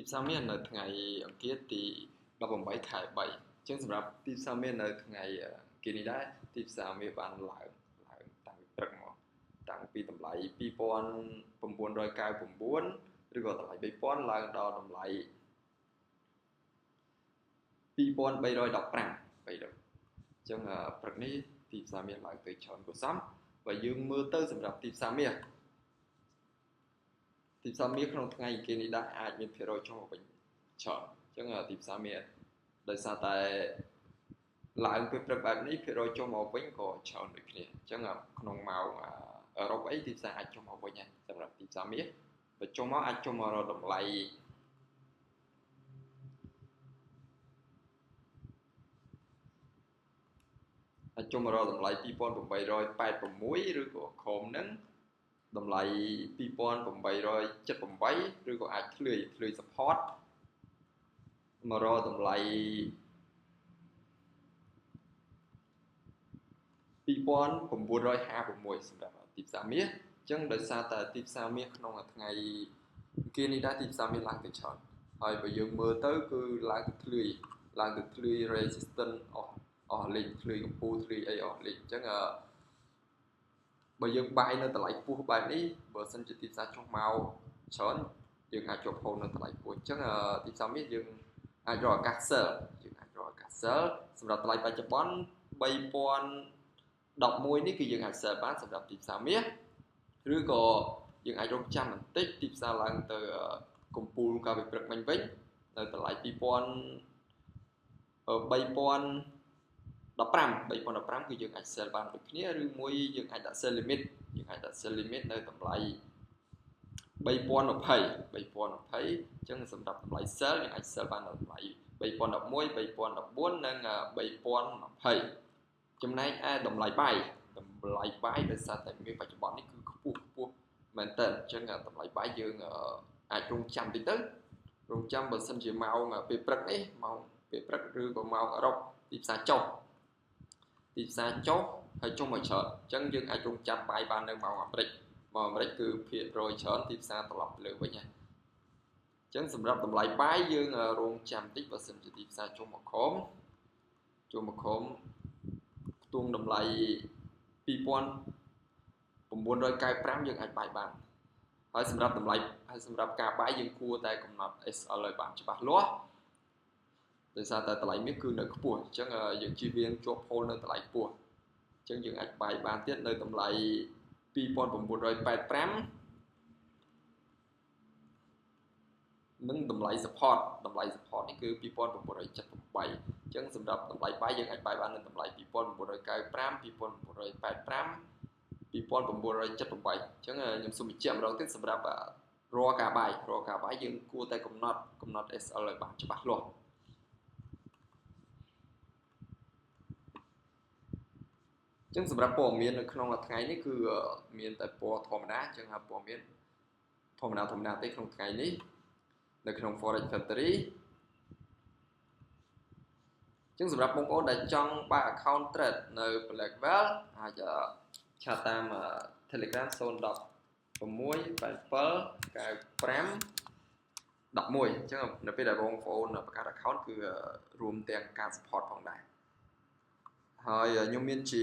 ផ្សារមាសនៅថ្ងៃអង្គារទី18ខែ3អញ្ចឹងសម្រាប់ទីផ្សារមាសនៅថ្ងៃអង្គារនេះដែរទីផ្សារមាសបានឡើងតាំងពីព្រឹកមកតាំងពីតម្លៃ2999ឬក៏តម្លៃ3000ឡើងដល់តម្លៃ2315អញ្ចឹងព្រឹកនេះទីផ្សារមាសឡើងទៅច្រើនគួរសមបើយើងមើលទៅសម្រាប់ទីផ្សារមាសក្នុងថ្ងៃអង្គារនេះដែរអាចមានភាគរយចុះមកវិញច្រើនអញ្ចឹងទីផ្សារមាសដោយសារតែឡើងពេលព្រឹកបែបនេះភាគរយចុះមកវិញក៏ច្រើនដូចគ្នាអញ្ចឹងក្នុងម៉ោងអឺរ៉ុបអីទីផ្សារអាចចុះមកវិញហើយសម្រាប់ទីផ្សារមាសបើចុះមកអាចចុះមករកតម្លៃ2886ឬក៏ក្រោមហ្នឹងតម្លៃ2878ឬក៏អាចធ្លាយ support មករកតម្លៃ2956សម្រាប់ទីផ្សារមាសអញ្ចឹងដោយសារតែទីផ្សារមាសក្នុងថ្ងៃអង្គារនេះដែរទីផ្សារមាសឡើងទៅច្រើនហើយបើយើងមើលទៅគឺឡើងទៅធ្លាយ resistance អស់លេខធ្លាយកម្ពស់ធ្លាយអីអស់លេខអញ្ចឹងបើយើងបាយនៅតម្លៃខ្ពស់បែបនេះបើសិនជាទីផ្សារចុះមកច្រើនយើងអាចជាប់ហូរនៅតម្លៃខ្ពស់អញ្ចឹងទីផ្សារមាសយើងអាចរកឱកាស sell សម្រាប់តម្លៃបច្ចុប្បន្ន3011នេះគឺយើងអាច sell បានសម្រាប់ទីផ្សារមាសឬក៏យើងអាចរកចាំបន្តិចទីផ្សារឡើងទៅកំពូលកាលពីព្រឹកមិញវិញនៅតម្លៃ3015គឺយើងអាច sell បានដូចគ្នាឬមួយយើងអាចដាក់ sell limit នៅតម្លៃ3020អញ្ចឹងសម្រាប់តម្លៃ sell យើងអាច sell បាននៅតម្លៃ3011 3014និង3020ចំណែកឯតម្លៃបាយដោយសារតែមានបច្ចុប្បន្ននេះគឺខ្ពស់មែនតើអញ្ចឹងតម្លៃបាយយើងអាចរងចាំតិចទៅរងចាំបើសិនជាម៉ោងពេលព្រឹកនេះម៉ោងពេលព្រឹកឬក៏ម៉ោងអឺរ៉ុបទីផ្សារចុះហើយចុះមកច្រើនអញ្ចឹងយើងអាចរងចាំបាយបាននៅម៉ោងអាមេរិកគឺភាគរយច្រើនទីផ្សារត្រឡប់លើវិញហើយអញ្ចឹងសម្រាប់តម្លៃបាយយើងរងចាំតិចបើសិនជាទីផ្សារចុះមកខំផ្ទួងតម្លៃ2995យើងអាចបាយបានហើយសម្រាប់ការបាយយើងគួរតែកំណត់ SL ឲ្យបានច្បាស់លាស់ដោយសារតែតម្លៃមាសគឺនៅខ្ពស់អញ្ចឹងយើងជៀសវាងជាប់ហូរនៅតម្លៃខ្ពស់អញ្ចឹងយើងអាចបាយបានទៀតនៅតម្លៃ2985និងតម្លៃ support នេះគឺ2978អញ្ចឹងសម្រាប់តម្លៃបាយយើងអាចបាយបាននៅតម្លៃ2995 2985 2978អញ្ចឹងខ្ញុំសូមបញ្ជាក់ម្ដងទៀតសម្រាប់រាល់ការបាយយើងគួរតែកំណត់ SL ឲ្យបានច្បាស់លាស់អញ្ចឹងសម្រាប់ព័ត៌មាននៅក្នុងថ្ងៃនេះគឺមានតែពណ៌ធម្មតាអញ្ចឹងព័ត៌មានធម្មតាទេក្នុងថ្ងៃនេះនៅក្នុង Forex Factory អញ្ចឹងសម្រាប់បងប្អូនដែលចង់បើក account trade នៅ Blackwell អាចឆាតតាម Telegram 016879511អញ្ចឹងនៅពេលដែលបងប្អូនបង្កើត account គឺរួមទាំងការ support ផងដែរហើយខ្ញុំមានជា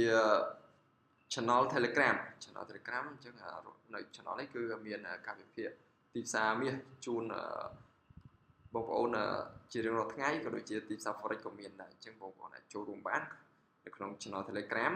channel Telegram អញ្ចឹងនៅ channel នេះគឺមានការវិភាគទីផ្សារមាសជូនបងប្អូនជារៀងរាល់ថ្ងៃក៏ដូចជាទីផ្សារ Forex ក៏មានដែរអញ្ចឹងបងប្អូនអាចចូលរួមបាននៅក្នុង channel Telegram